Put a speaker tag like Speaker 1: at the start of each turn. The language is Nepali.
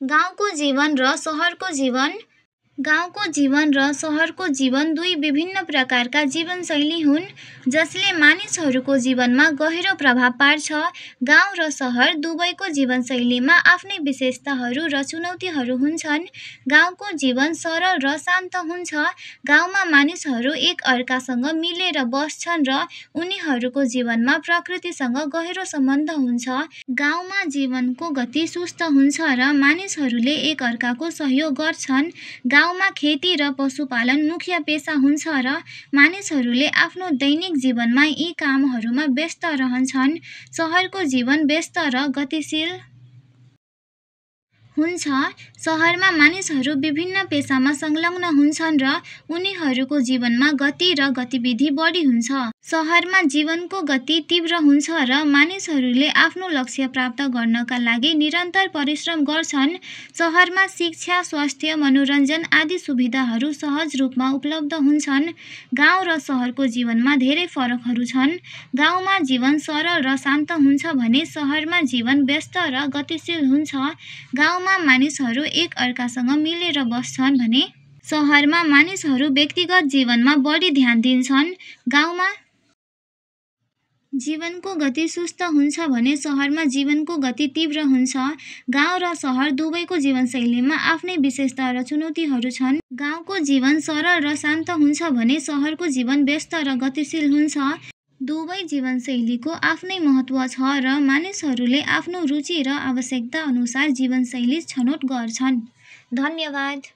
Speaker 1: गाउँको जीवन र सहरको जीवन गाउँको जीवन र सहरको जीवन दुई विभिन्न प्रकारका जीवनशैली हुन् जसले मानिसहरूको जीवनमा गहिरो प्रभाव पार्छ। गाउँ र सहर दुवैको जीवनशैलीमा आफ्नै विशेषताहरू र चुनौतीहरू हुन्छन्। गाउँको जीवन सरल र शान्त हुन्छ। गाउँमा मानिसहरू एक अर्कासँग मिलेर बस्छन् र उनीहरूको जीवनमा प्रकृतिसँग गहिरो सम्बन्ध हुन्छ। गाउँमा जीवनको गति सुस्त हुन्छ र मानिसहरूले एक अर्काको सहयोग गर्छन्। गाउँमा खेती र पशुपालन मुख्य पेशा हुन्छ र मानिसहरूले आफ्नो दैनिक जीवनमा यी कामहरूमा व्यस्त रहन्छन्। सहरको जीवन व्यस्त र गतिशील हुन्छ। सहरमा मानिसहरू विभिन्न पेशामा संलग्न हुन्छन् र उनीहरूको जीवनमा गति र गतिविधि बढी हुन्छ। सहरमा जीवनको गति तीव्र हुन्छ र मानिसहरूले आफ्नो लक्ष्य प्राप्त गर्नका लागि निरन्तर परिश्रम गर्छन्। सहरमा शिक्षा, स्वास्थ्य, मनोरञ्जन आदि सुविधाहरू सहज रूपमा उपलब्ध हुन्छन्। गाउँ र सहरको जीवनमा धेरै फरकहरू छन्। गाउँमा जीवन सरल र शान्त हुन्छ भने सहरमा जीवन व्यस्त र गतिशील हुन्छ। गाउँमा मानिसहरू एक अर्कासँग मिलेर बस्छन् भने सहरमा मानिसहरू व्यक्तिगत जीवनमा बढी ध्यान दिन्छन्। गाउँमा जीवनको गति सुस्त हुन्छ भने सहरमा जीवनको गति तीव्र हुन्छ। गाउँ र सहर दुवैको जीवनशैलीमा आफ्नै विशेषता र चुनौतीहरू छन्। गाउँको जीवन सरल र शान्त हुन्छ भने सहरको जीवन व्यस्त र गतिशील हुन्छ। दुवै जीवनशैलीको आफ्नै महत्त्व छ र मानिसहरूले आफ्नो रुचि र आवश्यकता अनुसार जीवनशैली छनौट गर्छन्। धन्यवाद।